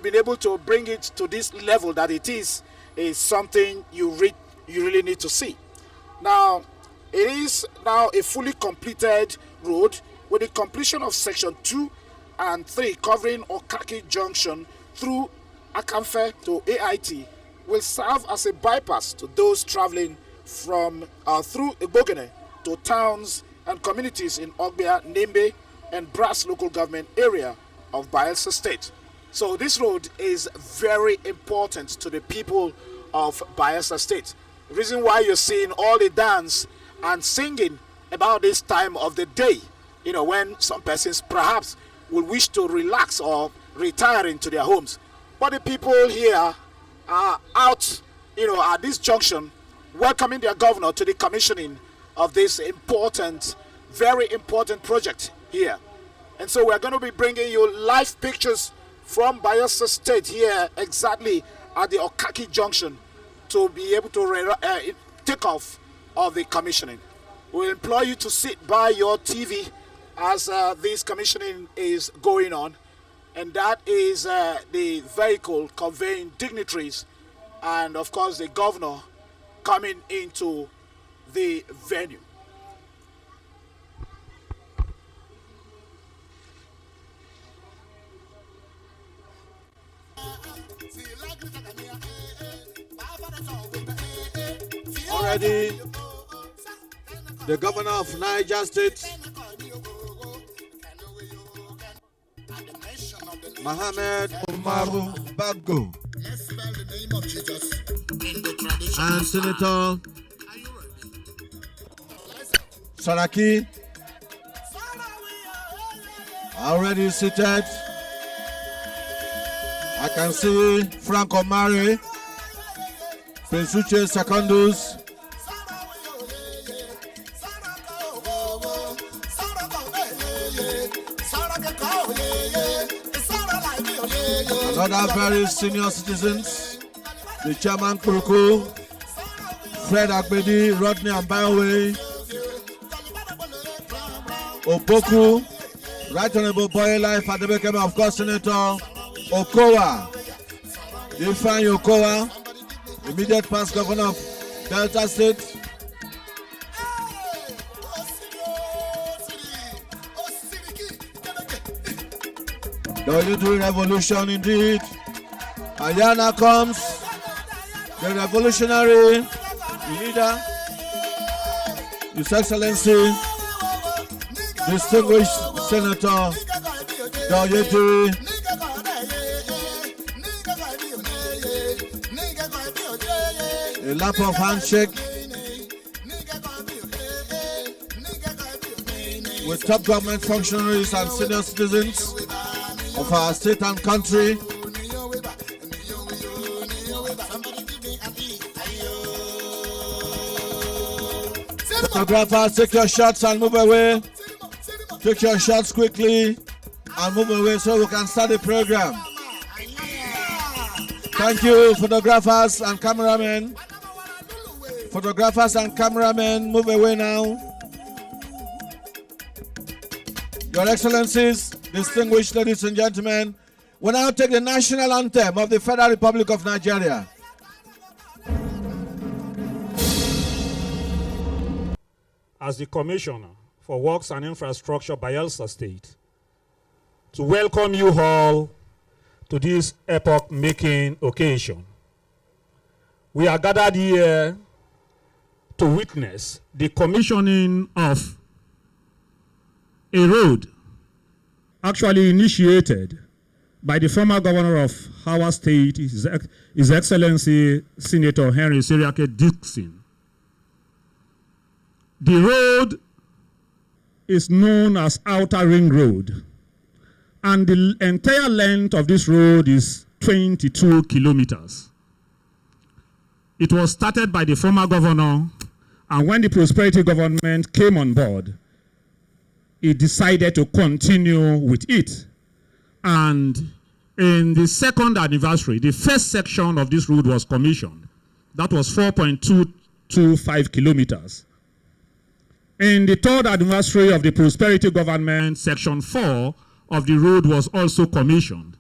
Being able to bring it to this level that it is something you really need to see. Now, it is now a fully completed road with the completion of section 2 and 3 covering Okarki Junction through Akamfe to AIT will serve as a bypass to those traveling from through Igbogene to towns and communities in Ogbia, Nembe, and Brass local government area of Bayelsa State. So this road is very important to the people of Bayelsa State. The reason why you're seeing all the dance and singing about this time of the day, you know, when some persons perhaps will wish to relax or retire into their homes. But the people here are out, you know, at this junction, welcoming their governor to the commissioning of this important, very important project here. And so we're going to be bringing you live pictures from Bayelsa State here exactly at the Okarki Junction to be able to take off of the commissioning. We implore you to sit by your TV as this commissioning is going on, and that is the vehicle conveying dignitaries and of course the governor coming into the venue. Already, the governor of Niger State, Mohammed Umaru Bago, and Senator Saraki, already seated. I can see Frank Omari, Prince Uche Secondus, and other very senior citizens, the Chairman Kuruku, Fred Agbedi, Rodney Ambawe, Opoku, Right Honorable Boy Life Adebekeme, of course, Senator Okowa, Ifeanyi Okowa, immediate past governor of Delta State. The military revolution indeed. Ayana comes, the revolutionary leader, His Excellency, distinguished Senator Doyetiri. A lap of handshake with top government functionaries and senior citizens of our state and country. Photographers, take your shots and move away. Take your shots quickly and move away so we can start the program. Thank you, photographers and cameramen. Photographers and cameramen, move away now. Your Excellencies, distinguished ladies and gentlemen, we now take the national anthem of the Federal Republic of Nigeria. As the Commissioner for Works and Infrastructure, Bayelsa State, to welcome you all to this epoch-making occasion. We are gathered here to witness the commissioning of a road actually initiated by the former governor of our state, His Excellency Senator Henry Seriake Dixon. The road is known as Outer Ring Road, and the entire length of this road is 22 kilometers. It was started by the former governor, and when the prosperity government came on board, it decided to continue with it. And in the second anniversary, the first section of this road was commissioned. That was 4.225 kilometers. In the third anniversary of the prosperity government, section 4 of the road was also commissioned.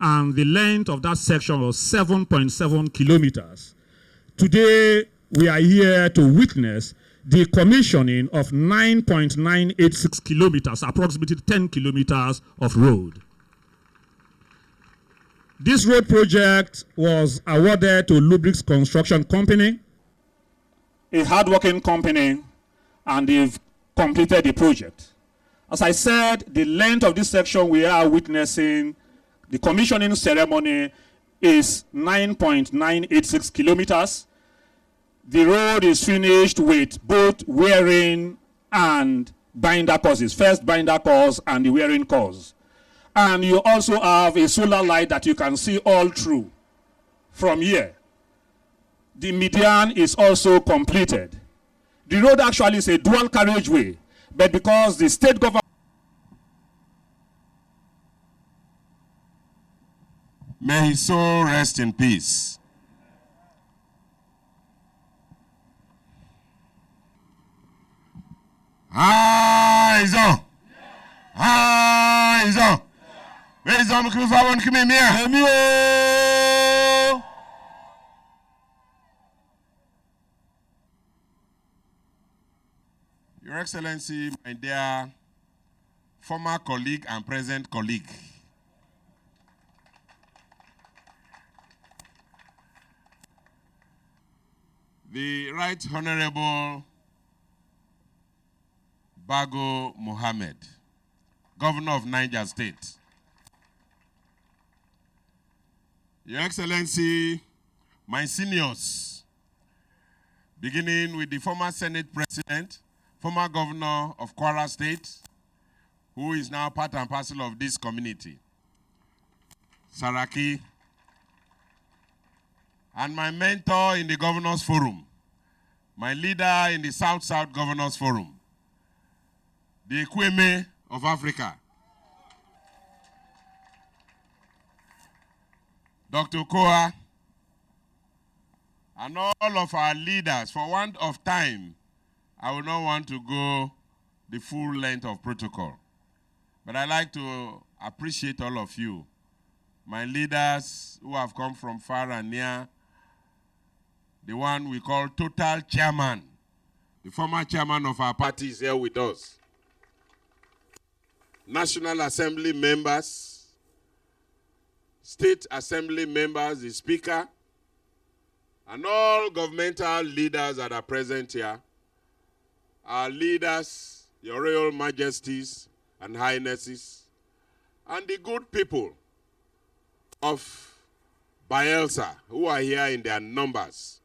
and the length of that section was 7.7 kilometers. Today, we are here to witness the commissioning of 9.986 kilometers, approximately 10 kilometers of road. This road project was awarded to Lubric's Construction Company, a hardworking company, and they've completed the project. As I said, the length of this section we are witnessing, the commissioning ceremony, is 9.986 kilometers. The road is finished with both wearing and binder courses, first binder course and the wearing course. And you also have a solar light that you can see all through from here. The median is also completed. The road actually is a dual carriageway, but because the state government... May his soul rest in peace. Eyes on. Eyes on. Eyes on. Come here. Your Excellency, my dear former colleague and present colleague, the Right Honorable Bago Mohammed, Governor of Niger State. Your Excellency, my seniors, beginning with the former Senate President, former Governor of Kwara State, who is now part and parcel of this community, Saraki, and my mentor in the Governors Forum, my leader in the South-South Governors Forum, the Ekweme of Africa, Dr. Koa, and all of our leaders. For want of time, I would not want to go the full length of protocol. But I'd like to appreciate all of you, my leaders who have come from far and near, the one we call Total Chairman, the former chairman of our party is here with us. National Assembly members, State Assembly members, the Speaker, and all governmental leaders that are present here, our leaders, your Royal Majesties and Highnesses, and the good people of Bayelsa who are here in their numbers.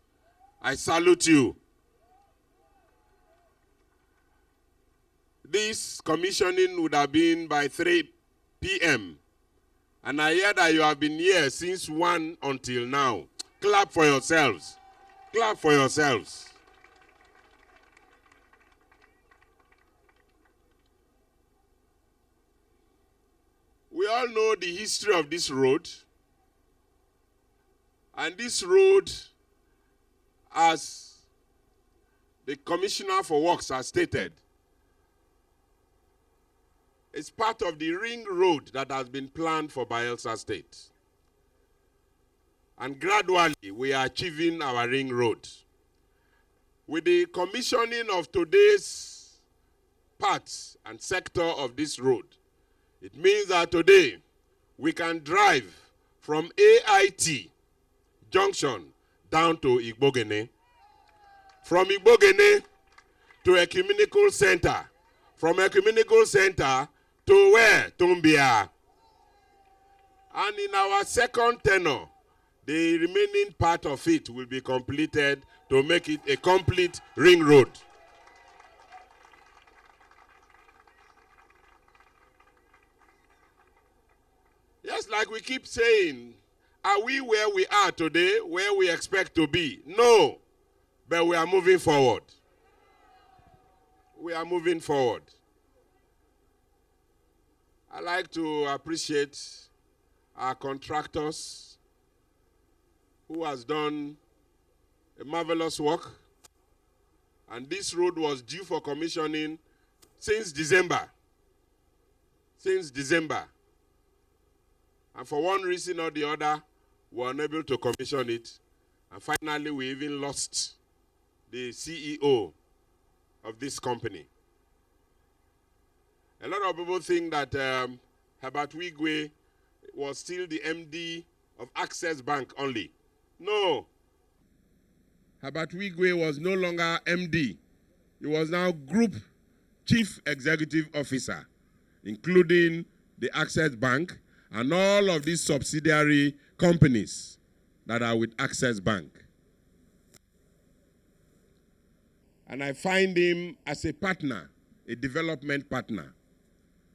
I salute you. This commissioning would have been by 3 p.m. And I hear that you have been here since 1 until now. Clap for yourselves. Clap for yourselves. We all know the history of this road. And this road, as the Commissioner for Works has stated, is part of the ring road that has been planned for Bayelsa State. And gradually, we are achieving our ring road. With the commissioning of today's part and sector of this road, it means that today, we can drive from AIT Junction down to Igbogene, from Igbogene to Ecumenical Center, from Ecumenical Center to where? Tumbia. And in our second tenure, the remaining part of it will be completed to make it a complete ring road. Just like we keep saying, are we where we are today, where we expect to be? No, but we are moving forward. We are moving forward. I like to appreciate our contractors who has done a marvelous work. And this road was due for commissioning since December. Since December. And for one reason or the other, we were unable to commission it. And finally, we even lost the CEO of this company. A lot of people think that Herbert Wike was still the MD of Access Bank only. No. Herbert Wike was no longer MD. He was now Group Chief Executive Officer, including the Access Bank and all of these subsidiary companies that are with Access Bank. And I find him as a partner, a development partner,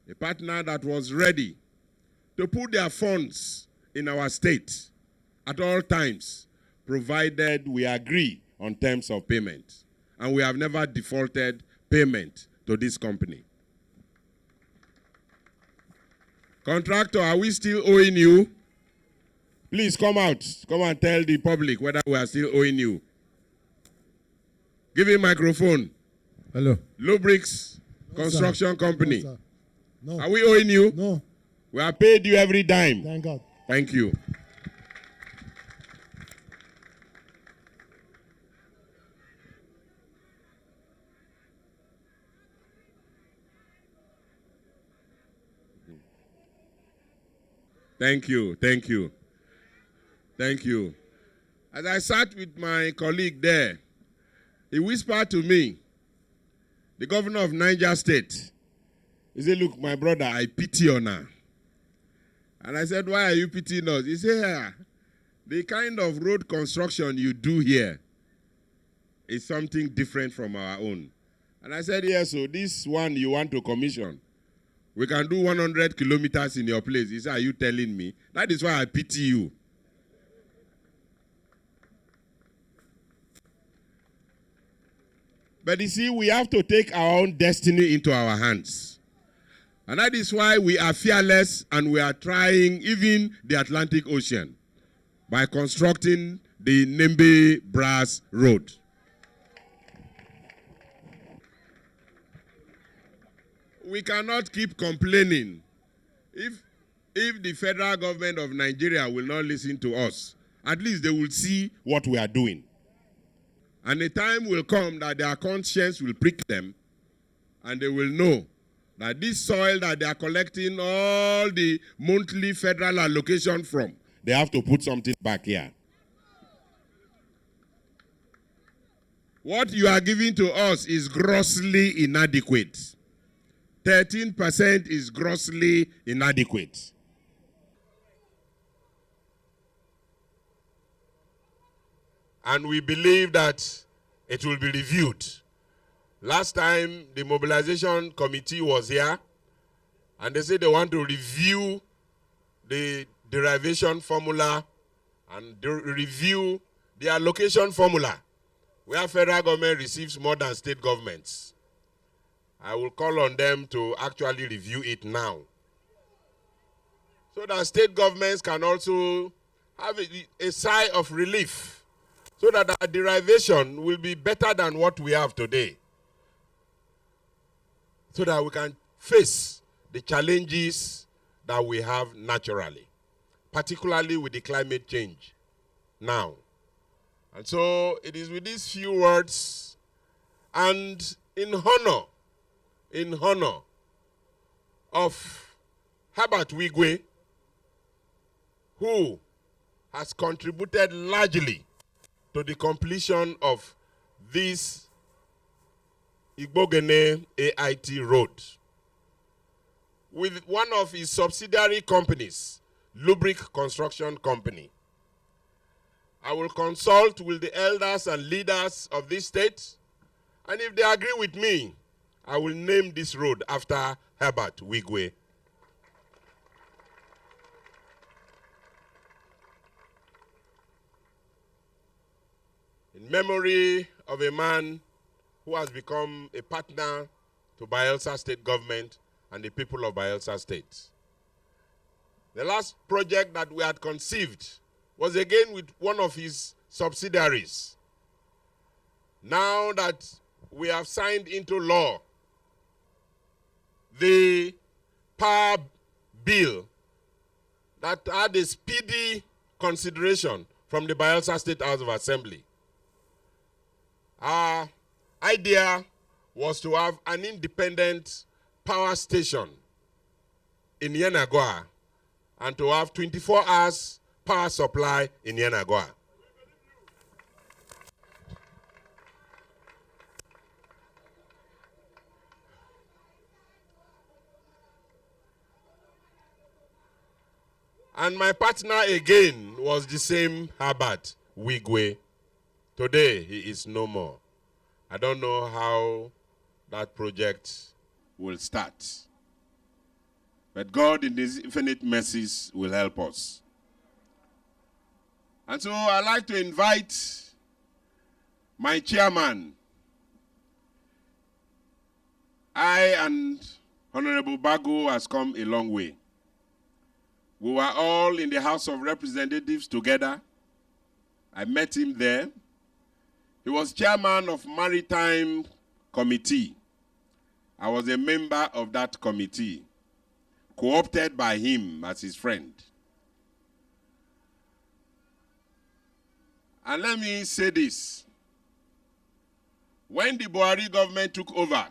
a partner that was ready to put their funds in our state at all times, provided we agree on terms of payment. And we have never defaulted payment to this company. Contractor, are we still owing you? Please come out. Come and tell the public whether we are still owing you. Give him microphone. Hello. Lubricks Construction Company. No, no. Are we owing you? No. We have paid you every dime. Thank God. Thank you. Thank you, thank you, thank you. As I sat with my colleague there, he whispered to me, the governor of Niger State, he said, look, my brother, I pity you now. And I said, why are you pitying us? He said, yeah, the kind of road construction you do here is something different from our own. And I said, yes, so this one you want to commission, we can do 100 kilometers in your place. He said, are you telling me? That is why I pity you. But you see, we have to take our own destiny into our hands. And that is why we are fearless and we are trying even the Atlantic Ocean by constructing the Nembe Brass Road. We cannot keep complaining. If the federal government of Nigeria will not listen to us, at least they will see what we are doing. And the time will come that their conscience will prick them and they will know that this soil that they are collecting all the monthly federal allocation from, they have to put something back here. What you are giving to us is grossly inadequate. 13% is grossly inadequate. And we believe that it will be reviewed. Last time, the mobilization committee was here, and they said they want to review the derivation formula and review the allocation formula, where federal government receives more than state governments. I will call on them to actually review it now, so that state governments can also have a sigh of relief, so that our derivation will be better than what we have today, so that we can face the challenges that we have naturally, particularly with the climate change now. And so it is with these few words and in honor of Herbert Wike, who has contributed largely to the completion of this Igbogene-AIT road, with one of his subsidiary companies, Lubricks Construction Company. I will consult with the elders and leaders of this state, and if they agree with me, I will name this road after Herbert Wike. In memory of a man who has become a partner to Bayelsa State government and the people of Bayelsa State. The last project that we had conceived was again with one of his subsidiaries. Now that we have signed into law the power bill that had a speedy consideration from the Bayelsa State House of Assembly. Our idea was to have an independent power station in Yenagoa and to have 24 hours power supply in Yenagoa. And my partner again was the same Herbert Wike. Today, he is no more. I don't know how that project will start. But God in his infinite mercies will help us. And so I'd like to invite my chairman. I and Honorable Bago has come a long way. We were all in the House of Representatives together. I met him there. He was chairman of Maritime Committee. I was a member of that committee, co-opted by him as his friend. And let me say this. When the Buhari government took over,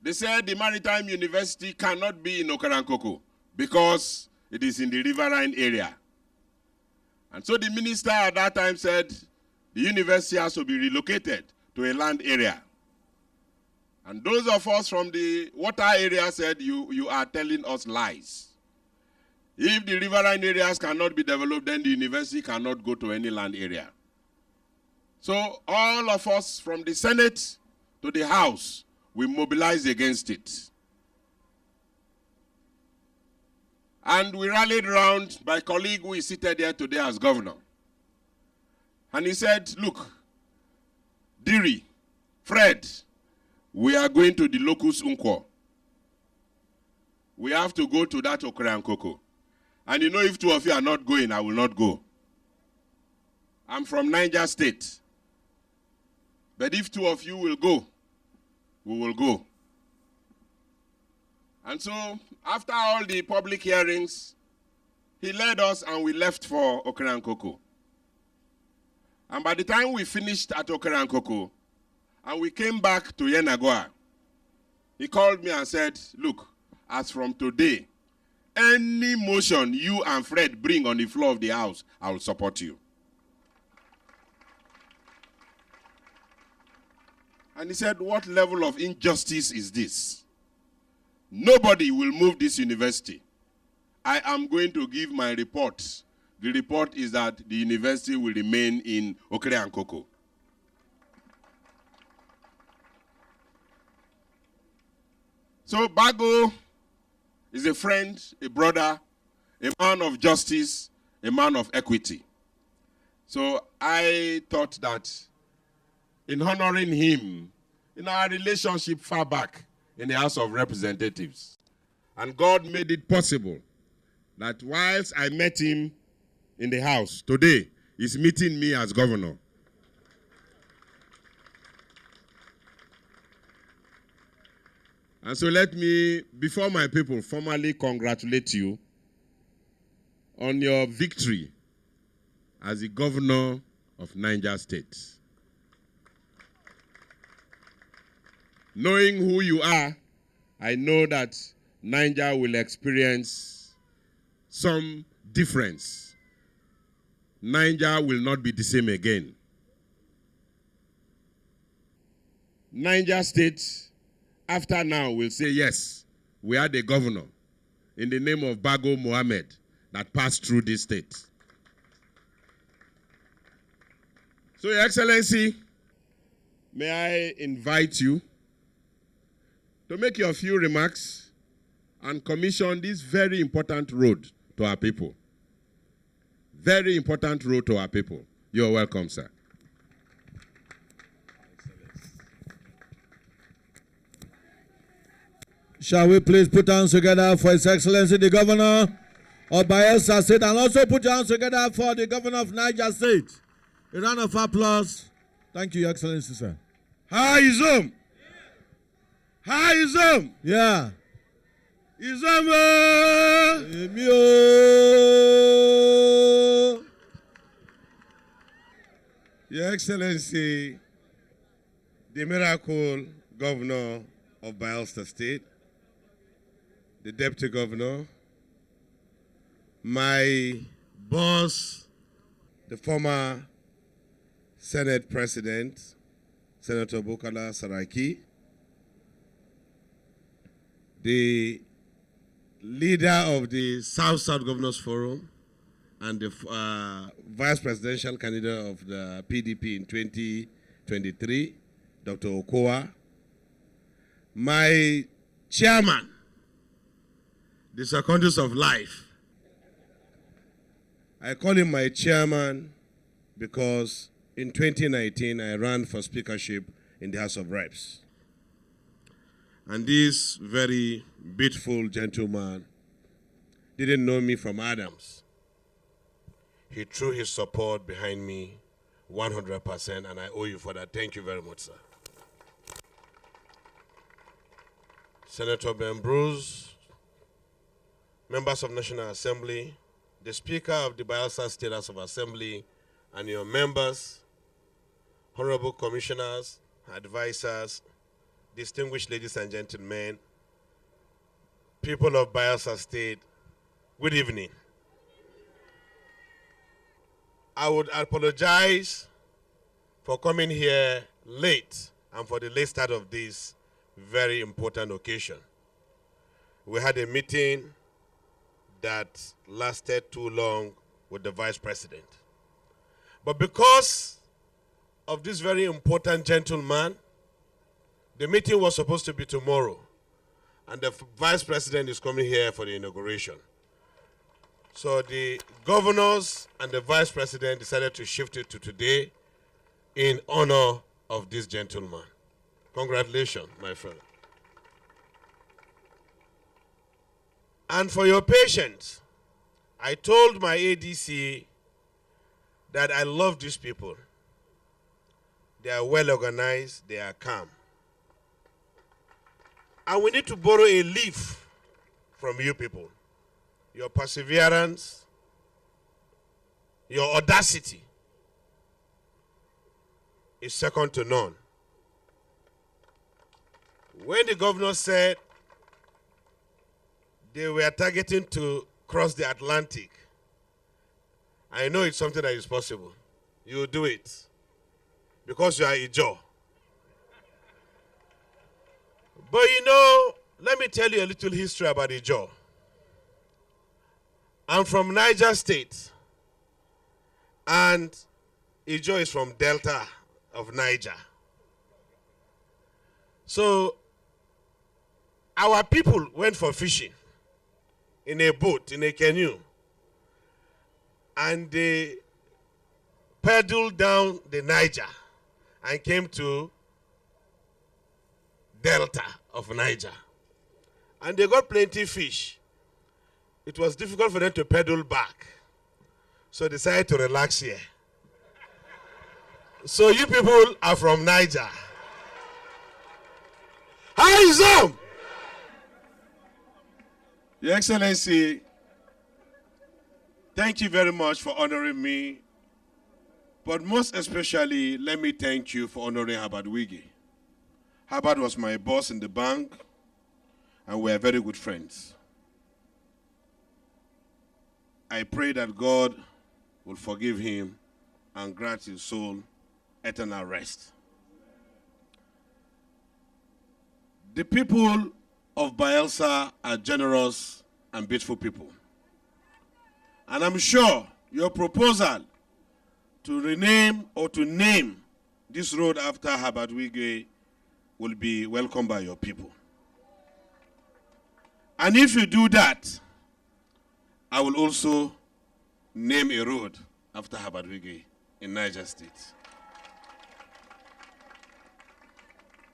they said the Maritime University cannot be in Okarankoko because it is in the riverine area. And so the minister at that time said the university has to be relocated to a land area. And those of us from the water area said, you are telling us lies. If the riverine areas cannot be developed, then the university cannot go to any land area. So all of us from the Senate to the House, we mobilized against it. And we rallied around my colleague who is seated here today as governor. And he said, look, Diri, Fred, we are going to the locus Unko. We have to go to that Okarankoko. And you know, if two of you are not going, I will not go. I'm from Niger State. But if two of you will go, we will go. And so, after all the public hearings, he led us and we left for Okarankoko. And by the time we finished at Okarankoko, and we came back to Yenagoa, he called me and said, look, as from today, any motion you and Fred bring on the floor of the House, I will support you. And he said, what level of injustice is this? Nobody will move this university. I am going to give my report. The report is that the university will remain in Okarankoko. So Bago is a friend, a brother, a man of justice, a man of equity. So I thought that in honoring him, in our relationship far back in the House of Representatives, and God made it possible that whilst I met him in the House, today he's meeting me as governor. And so let me, before my people, formally congratulate you on your victory as the governor of Niger State. Knowing who you are, I know that Niger will experience some difference. Niger will not be the same again. Niger State, after now, will say, yes, we are the governor in the name of Bago Mohammed that passed through this state. So, Your Excellency, may I invite you to make your few remarks and commission this very important road to our people. Very important road to our people. You're welcome, sir. Shall we please put hands together for His Excellency the Governor of Bayelsa State, and also put your hands together for the Governor of Niger State. A round of applause. Thank you, Your Excellency, sir. Hi, Zoom. Hi, Zoom. Yeah. Izama! Emio! Your Excellency, the miracle governor of Bayelsa State, the deputy governor, my boss, the former Senate President, Senator Bukola Saraki, the leader of the South-South Governors Forum, and the vice presidential candidate of the PDP in 2023, Dr. Okowa, my chairman, the Secondus of Life. I call him my chairman because in 2019 I ran for speakership in the House of Reps. And this very beautiful gentleman didn't know me from Adams. He threw his support behind me 100%, and I owe you for that. Thank you very much, sir. Senator Ben Bruce, members of National Assembly, the Speaker of the Bayelsa State House of Assembly, and your members, honorable commissioners, advisors, distinguished ladies and gentlemen, people of Bayelsa State, good evening. I would apologize for coming here late and for the late start of this very important occasion. We had a meeting that lasted too long with the Vice President. But because of this very important gentleman, the meeting was supposed to be tomorrow, and the Vice President is coming here for the inauguration. So the governors and the Vice President decided to shift it to today in honor of this gentleman. Congratulations, my friend. And for your patience, I told my ADC that I love these people. They are well organized, they are calm. And we need to borrow a leaf from you people. Your perseverance, your audacity is second to none. When the governor said they were targeting to cross the Atlantic, I know it's something that is possible. You will do it because you are Ijo. But you know, let me tell you a little history about Ijo. I'm from Niger State, and Ijo is from Delta of Niger. So our people went for fishing in a boat, in a canoe, and they paddled down the Niger and came to Delta of Niger. And they got plenty fish. It was difficult for them to paddle back. So they decided to relax here. So you people are from Niger. How is them? Your Excellency, thank you very much for honoring me. But most especially, let me thank you for honoring Herbert Wike. Herbert was my boss in the bank, and we are very good friends. I pray that God will forgive him and grant his soul eternal rest. The people of Bayelsa are generous and beautiful people. And I'm sure your proposal to rename or to name this road after Herbert Wike will be welcomed by your people. And if you do that, I will also name a road after Herbert Wike in Niger State.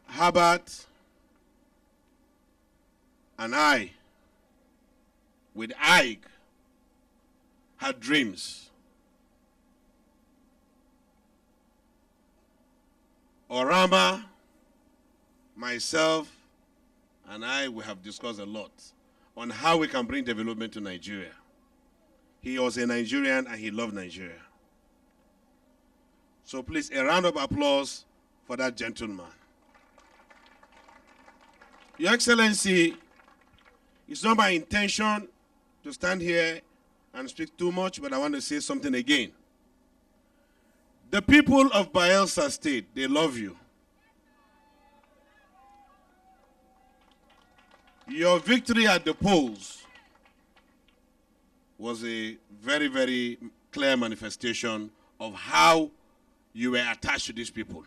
Herbert and I, with Ike, had dreams. Orama, myself, and I, we have discussed a lot on how we can bring development to Nigeria. He was a Nigerian and he loved Nigeria. So please, a round of applause for that gentleman. Your Excellency, it's not my intention to stand here and speak too much, but I want to say something again. The people of Bayelsa State, they love you. Your victory at the polls was a very, very clear manifestation of how you were attached to these people.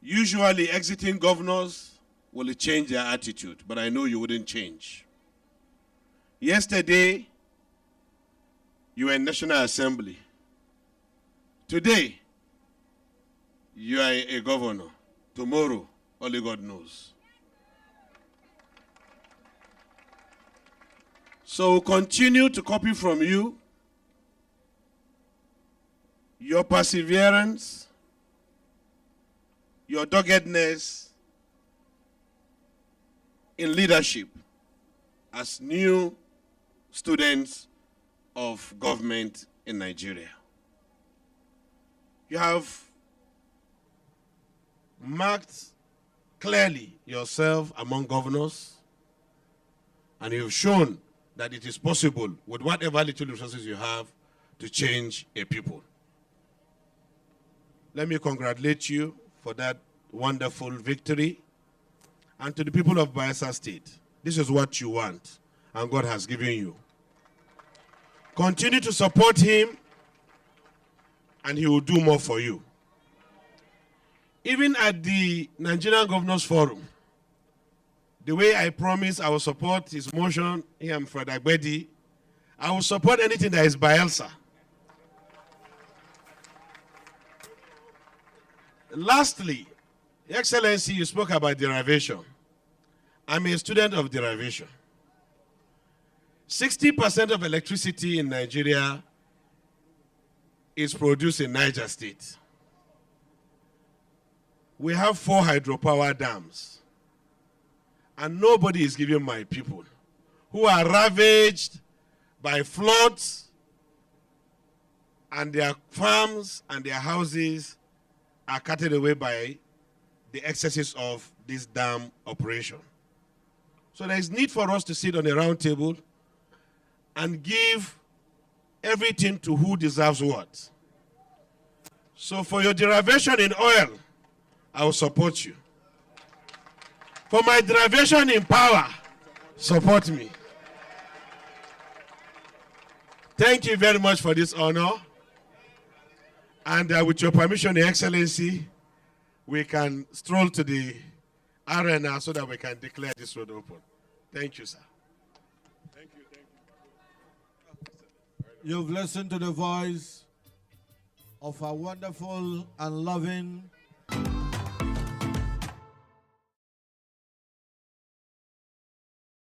Usually exiting governors will change their attitude, but I know you wouldn't change. Yesterday, you were in National Assembly. Today, you are a governor. Tomorrow, only God knows. So continue to copy from you your perseverance, your doggedness in leadership as new students of government in Nigeria. You have marked clearly yourself among governors, and you've shown that it is possible with whatever little resources you have to change a people. Let me congratulate you for that wonderful victory. And to the people of Bayelsa State, this is what you want, and God has given you. Continue to support him, and he will do more for you. Even at the Nigerian Governors Forum, the way I promised I will support his motion, here I'm Fred Agbedi, I will support anything that is Bayelsa. Lastly, Your Excellency, you spoke about derivation. I'm a student of derivation. 60% of electricity in Nigeria is produced in Niger State. We have 4 hydropower dams, and nobody is giving my people, who are ravaged by floods, and their farms and their houses are carted away by the excesses of this dam operation. So there is need for us to sit on a round table and give everything to who deserves what. So for your derivation in oil, I will support you. For my derivation in power, support me. Thank you very much for this honor. And with your permission, Your Excellency, we can stroll to the arena so that we can declare this road open. Thank you, sir. Thank you, thank you. You've listened to the voice of a wonderful and loving